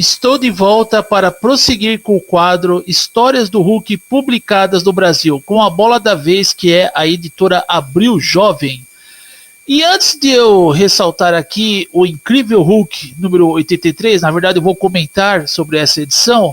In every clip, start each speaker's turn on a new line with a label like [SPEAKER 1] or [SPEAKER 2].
[SPEAKER 1] Estou de volta para prosseguir com o quadro Histórias do Hulk publicadas no Brasil, com a bola da vez que é a editora Abril Jovem. E antes de eu ressaltar aqui o Incrível Hulk número 83, na verdade eu vou comentar sobre essa edição,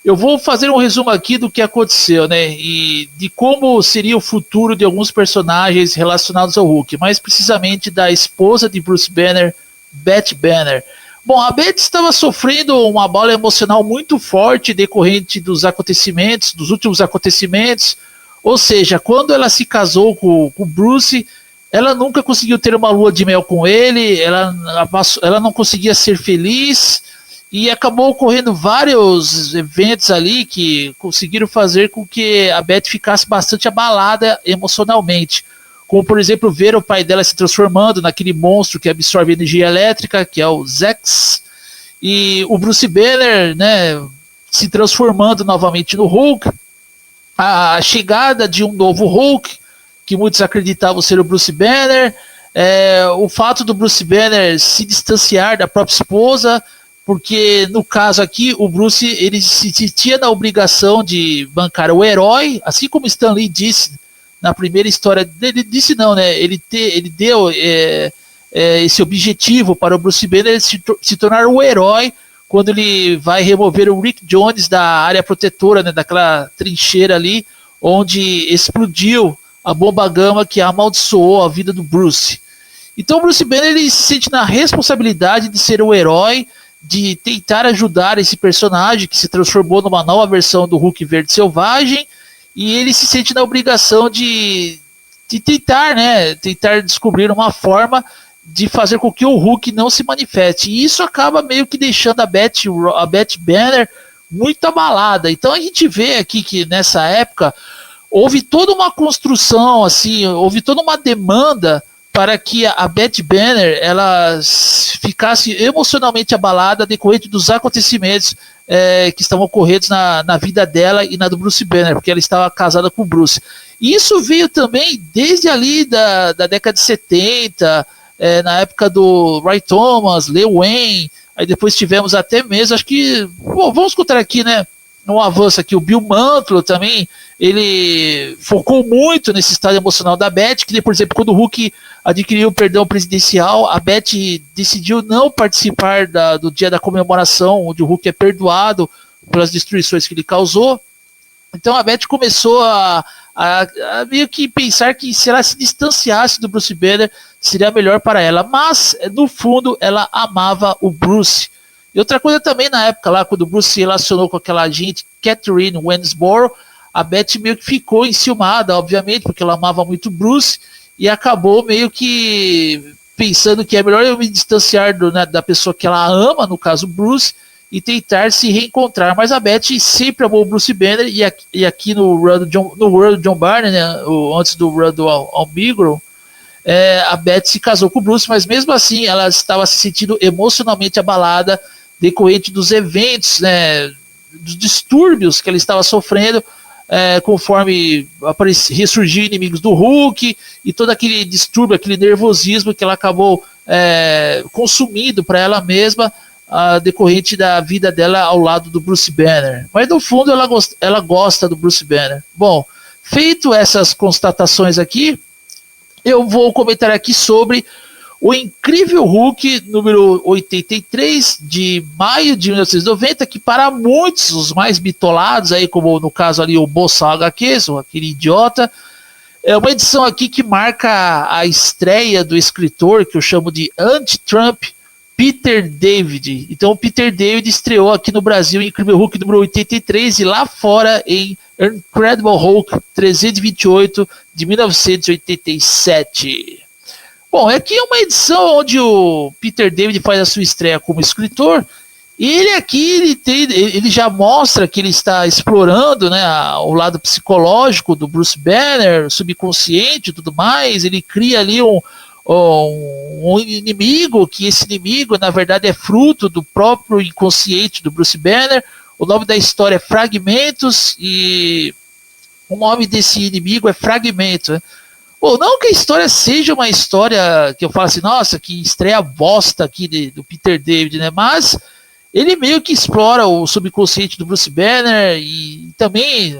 [SPEAKER 1] eu vou fazer um resumo aqui do que aconteceu, né? E de como seria o futuro de alguns personagens relacionados ao Hulk, mais precisamente da esposa de Bruce Banner, Beth Banner. Bom, a Beth estava sofrendo uma bola emocional muito forte decorrente dos acontecimentos, dos últimos acontecimentos. Ou seja, quando ela se casou com o Bruce, ela nunca conseguiu ter uma lua de mel com ele, ela não conseguia ser feliz e acabou ocorrendo vários eventos ali que conseguiram fazer com que a Beth ficasse bastante abalada emocionalmente. Como, por exemplo, ver o pai dela se transformando naquele monstro que absorve energia elétrica, que é o Zex, e o Bruce Banner, né, se transformando novamente no Hulk, a chegada de um novo Hulk, que muitos acreditavam ser o Bruce Banner, o fato do Bruce Banner se distanciar da própria esposa, porque no caso aqui o Bruce ele se sentia na obrigação de bancar o herói, assim como Stan Lee disse na primeira história dele, disse não, né? Ele deu esse objetivo para o Bruce Banner se tornar o herói quando ele vai remover o Rick Jones da área protetora, né? Daquela trincheira ali, onde explodiu a bomba gama que amaldiçoou a vida do Bruce. Então o Bruce Banner ele se sente na responsabilidade de ser o herói, de tentar ajudar esse personagem que se transformou numa nova versão do Hulk Verde Selvagem, e ele se sente na obrigação de tentar, né, tentar descobrir uma forma de fazer com que o Hulk não se manifeste. E isso acaba meio que deixando a Beth Banner muito abalada. Então a gente vê aqui que nessa época houve toda uma construção, assim, houve toda uma demanda para que a Beth Banner ela ficasse emocionalmente abalada decorrente dos acontecimentos que estavam ocorrendo na vida dela e na do Bruce Banner, porque ela estava casada com o Bruce. E isso veio também desde ali da década de 70, na época do Ray Thomas, Leo Wayne, aí depois tivemos até mesmo, acho que, bom, vamos escutar aqui, né, um avanço aqui, o Bill Mantlo também, ele focou muito nesse estado emocional da Beth, que, por exemplo, quando o Hulk adquiriu o perdão presidencial, a Beth decidiu não participar do dia da comemoração, onde o Hulk é perdoado pelas destruições que ele causou. Então a Beth começou a meio que pensar que se ela se distanciasse do Bruce Banner, seria melhor para ela, mas no fundo ela amava o Bruce. E outra coisa também, na época lá, quando o Bruce se relacionou com aquela agente Catherine Wensborough, a Beth meio que ficou enciumada, obviamente, porque ela amava muito o Bruce, e acabou meio que pensando que é melhor eu me distanciar da pessoa que ela ama, no caso Bruce, e tentar se reencontrar. Mas a Beth sempre amou o Bruce Banner, e aqui no Run do John Barney, né, antes do Run do Almigro, a Beth se casou com o Bruce, mas mesmo assim ela estava se sentindo emocionalmente abalada decorrente dos eventos, né, dos distúrbios que ela estava sofrendo, conforme ressurgiam inimigos do Hulk e todo aquele distúrbio, aquele nervosismo que ela acabou consumindo para ela mesma, decorrente da vida dela ao lado do Bruce Banner. Mas no fundo ela gosta do Bruce Banner. Bom, feito essas constatações aqui, eu vou comentar aqui sobre o Incrível Hulk número 83 de maio de 1990, que para muitos, os mais bitolados, aí, como no caso ali o Boçal HQs, aquele idiota, é uma edição aqui que marca a estreia do escritor, que eu chamo de anti-Trump, Peter David. Então o Peter David estreou aqui no Brasil em Incrível Hulk número 83 e lá fora em Incredible Hulk 328 de 1987. Bom, aqui é uma edição onde o Peter David faz a sua estreia como escritor. E ele aqui ele já mostra que ele está explorando, né, o lado psicológico do Bruce Banner, subconsciente e tudo mais. Ele cria ali um inimigo, que esse inimigo na verdade é fruto do próprio inconsciente do Bruce Banner. O nome da história é Fragmentos e o nome desse inimigo é Fragmento, né? Bom, não que a história seja uma história que eu falo assim, nossa, que estreia bosta aqui do Peter David, né? Mas ele meio que explora o subconsciente do Bruce Banner e também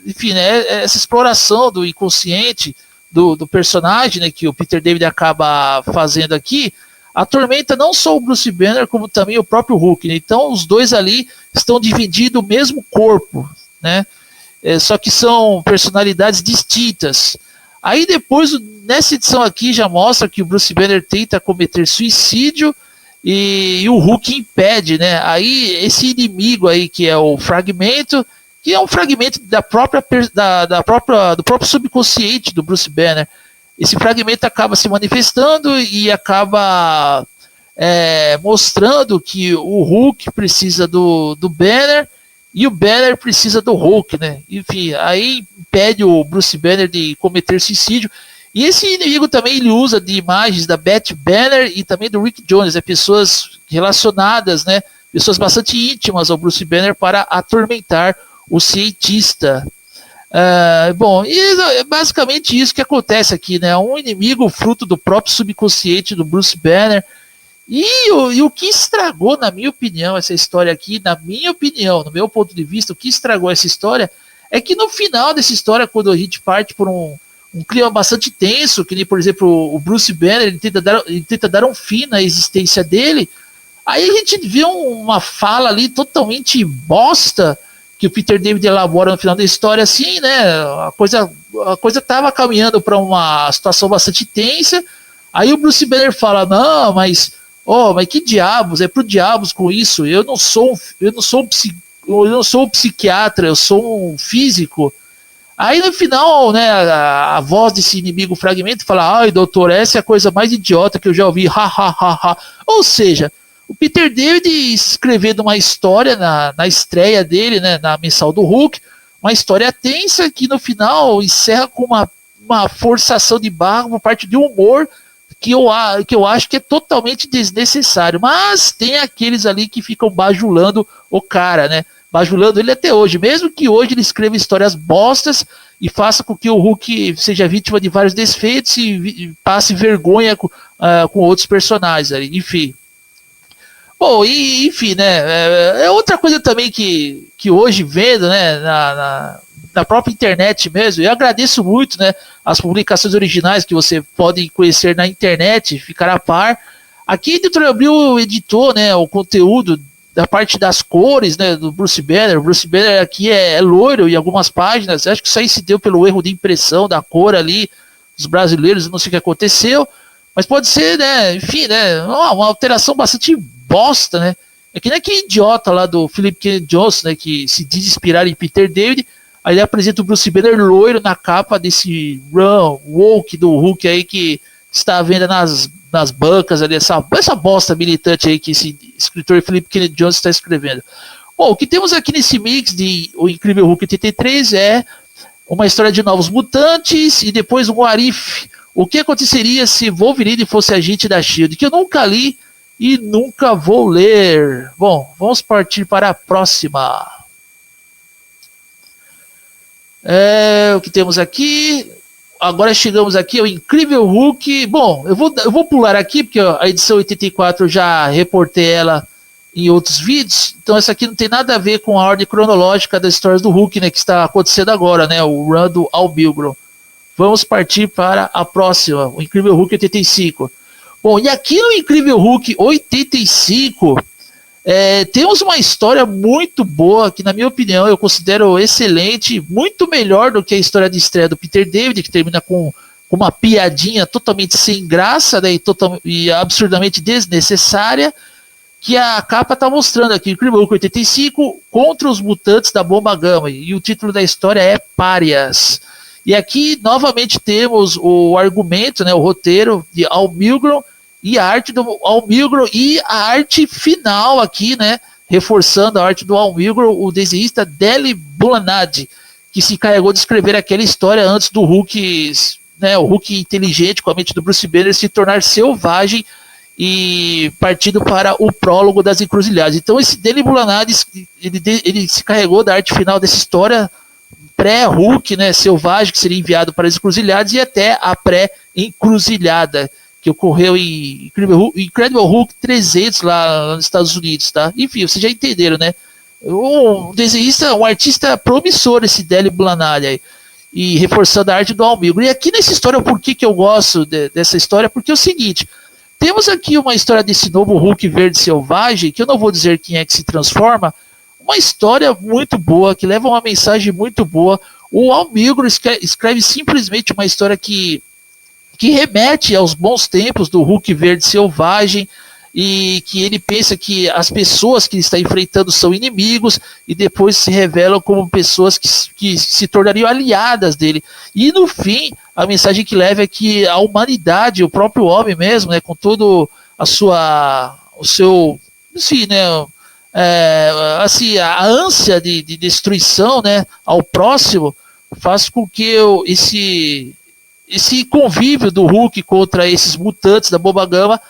[SPEAKER 1] enfim, né, essa exploração do inconsciente do personagem, né, que o Peter David acaba fazendo aqui, atormenta não só o Bruce Banner, como também o próprio Hulk, né? Então os dois ali estão dividindo o mesmo corpo, né? Só que são personalidades distintas. Aí depois, nessa edição aqui, já mostra que o Bruce Banner tenta cometer suicídio e o Hulk impede, né? Aí esse inimigo aí, que é o Fragmento, que é um fragmento da própria, do próprio subconsciente do Bruce Banner. Esse fragmento acaba se manifestando e acaba mostrando que o Hulk precisa do Banner e o Banner precisa do Hulk, né? Enfim, aí impede o Bruce Banner de cometer suicídio. E esse inimigo também ele usa de imagens da Beth Banner e também do Rick Jones, pessoas relacionadas, né? Pessoas bastante íntimas ao Bruce Banner para atormentar o cientista. Bom, e é basicamente isso que acontece aqui, né? Um inimigo fruto do próprio subconsciente do Bruce Banner. E o que estragou, na minha opinião, essa história aqui, na minha opinião, no meu ponto de vista, o que estragou essa história é que no final dessa história, quando a gente parte por um clima bastante tenso, que nem, por exemplo, o Bruce Banner, ele tenta dar um fim na existência dele, aí a gente vê uma fala ali totalmente bosta que o Peter David elabora no final da história, assim, né? A coisa tava caminhando para uma situação bastante tensa. Aí o Bruce Banner fala: não, mas que diabos? É pro diabos com isso. Eu não sou um psiquiatra, eu sou um físico. Aí no final, né, a voz desse inimigo fragmento fala: ai, doutor, essa é a coisa mais idiota que eu já ouvi. Ha, ha, ha, ha. Ou seja, o Peter David escrevendo uma história na estreia dele, né, na mensal do Hulk, uma história tensa que no final encerra com uma forçação de barra por parte de humor que eu acho que é totalmente desnecessário. Mas tem aqueles ali que ficam bajulando o cara, né? Bajulando ele até hoje, mesmo que hoje ele escreva histórias bostas e faça com que o Hulk seja vítima de vários desfeitos e passe vergonha com outros personagens ali, enfim. Bom, e, enfim, né? É outra coisa também que hoje vendo, né, na própria internet mesmo, eu agradeço muito, né, as publicações originais que você pode conhecer na internet, ficar a par. Aqui a Editora Abril editou, né, o conteúdo da parte das cores, né, do Bruce Banner. O Bruce Banner aqui é loiro em algumas páginas. Acho que isso aí se deu pelo erro de impressão da cor ali dos brasileiros, não sei o que aconteceu. Mas pode ser, né, enfim, né, uma alteração bastante bosta, né. É que nem aquele idiota lá do Philip Kennedy Johnson, né, que se diz inspirar em Peter David. Aí ele apresenta o Bruce Banner loiro na capa desse Run Woke do Hulk aí que está à venda nas bancas ali, essa bosta militante aí que esse escritor Philip Kennedy Johnson está escrevendo. Bom, o que temos aqui nesse mix de O Incrível Hulk 83 é uma história de novos mutantes e depois um Arif. O que aconteceria se Wolverine fosse agente da SHIELD? Que eu nunca li e nunca vou ler. Bom, vamos partir para a próxima. O que temos aqui? Agora chegamos aqui ao Incrível Hulk. Bom, eu vou pular aqui, porque a edição 84 eu já reportei ela em outros vídeos. Então essa aqui não tem nada a ver com a ordem cronológica das histórias do Hulk, né, que está acontecendo agora, né, o run do Al Milgrom. Vamos partir para a próxima, o Incrível Hulk 85. Bom, e aqui no Incrível Hulk 85... temos uma história muito boa, que na minha opinião eu considero excelente, muito melhor do que a história de estreia do Peter David, que termina com uma piadinha totalmente sem graça, né, e absurdamente desnecessária, que a capa está mostrando aqui, Incrível Hulk 85 contra os mutantes da Bomba Gama, e o título da história é Párias. E aqui novamente temos o argumento, né, o roteiro de Al Milgrom, e a arte do Al Milgrom e a arte final aqui, né, reforçando a arte do Al Milgrom, o desenhista Deli Bulanadi, que se encarregou de escrever aquela história antes do Hulk, né, o Hulk inteligente com a mente do Bruce Banner se tornar selvagem e partindo para o prólogo das encruzilhadas. Então esse Deli Bulanadi, ele se encarregou da arte final dessa história pré-Hulk, né, selvagem, que seria enviado para as encruzilhadas, e até a pré-encruzilhada, que ocorreu em Incredible Hulk 300 lá nos Estados Unidos, tá? Enfim, vocês já entenderam, né? Um desenhista, um artista promissor, esse Deli Blanali aí, e reforçando a arte do Almigro. E aqui nessa história, por que eu gosto dessa história? Porque é o seguinte, temos aqui uma história desse novo Hulk verde selvagem, que eu não vou dizer quem é que se transforma, uma história muito boa, que leva uma mensagem muito boa. O Almigro escreve simplesmente uma história que remete aos bons tempos do Hulk verde selvagem, e que ele pensa que as pessoas que ele está enfrentando são inimigos e depois se revelam como pessoas que se tornariam aliadas dele. E no fim, a mensagem que leva é que a humanidade, o próprio homem mesmo, né, com todo o seu, enfim, né, assim, a ânsia de destruição, né, ao próximo, faz com que esse convívio do Hulk contra esses mutantes da Bomba Gama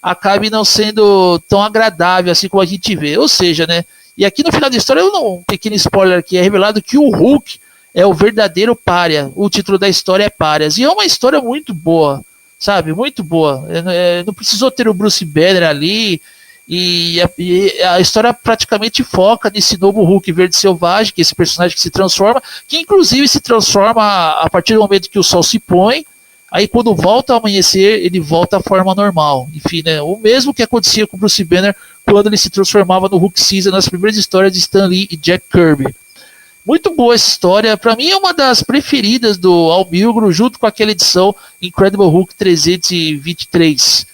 [SPEAKER 1] acabe não sendo tão agradável assim como a gente vê. Ou seja, né? E aqui no final da história, um pequeno spoiler aqui, é revelado que o Hulk é o verdadeiro pária. O título da história é Párias. E é uma história muito boa, sabe? Muito boa. Não precisou ter o Bruce Banner ali. E a história praticamente foca nesse novo Hulk verde selvagem, que é esse personagem que se transforma, que inclusive se transforma a partir do momento que o sol se põe. Aí quando volta ao amanhecer, ele volta à forma normal. Enfim, né? O mesmo que acontecia com o Bruce Banner quando ele se transformava no Hulk cinza nas primeiras histórias de Stan Lee e Jack Kirby. Muito boa essa história. Para mim é uma das preferidas do Almigro, junto com aquela edição Incredible Hulk 323.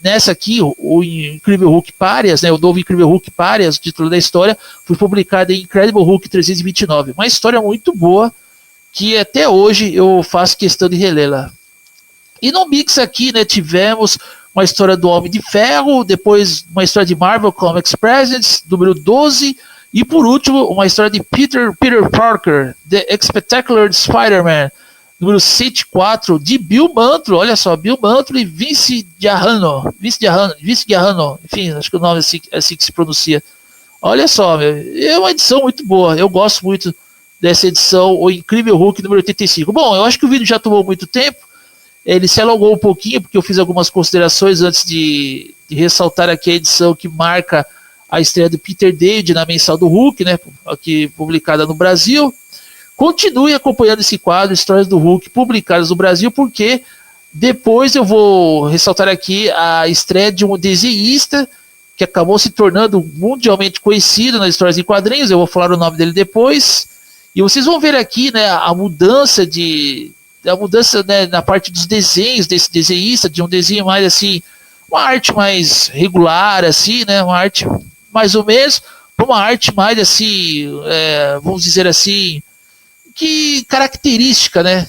[SPEAKER 1] Nessa aqui, o Incredible Hulk Párias, né, o novo Incredible Hulk Párias, o título da história, foi publicado em Incredible Hulk 329. Uma história muito boa, que até hoje eu faço questão de relê-la. E no mix aqui, né, tivemos uma história do Homem de Ferro, depois uma história de Marvel Comics Presents, número 12, e por último, uma história de Peter Parker, The Spectacular Spider-Man, número 104, de Bill Mantlo, olha só, Bill Mantlo e Vince Giarrano, enfim, acho que o nome é assim que se pronuncia. Olha só, é uma edição muito boa, eu gosto muito dessa edição, o Incrível Hulk número 85. Bom, eu acho que o vídeo já tomou muito tempo, ele se alongou um pouquinho, porque eu fiz algumas considerações antes de ressaltar aqui a edição que marca a estreia do Peter David na mensal do Hulk, né, aqui publicada no Brasil. Continue acompanhando esse quadro, Histórias do Hulk, publicadas no Brasil, porque depois eu vou ressaltar aqui a estreia de um desenhista que acabou se tornando mundialmente conhecido nas histórias em quadrinhos, eu vou falar o nome dele depois, e vocês vão ver aqui, né, a mudança, né, na parte dos desenhos desse desenhista, de um desenho mais assim, uma arte mais regular, assim, né, uma arte mais ou menos, para uma arte mais assim, vamos dizer assim, que característica, né?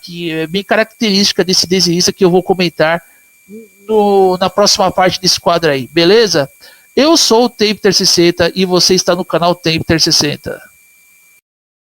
[SPEAKER 1] Que é bem característica desse desenhista que eu vou comentar na próxima parte desse quadro aí, beleza? Eu sou o Tempter 60 e você está no canal Tempter 60.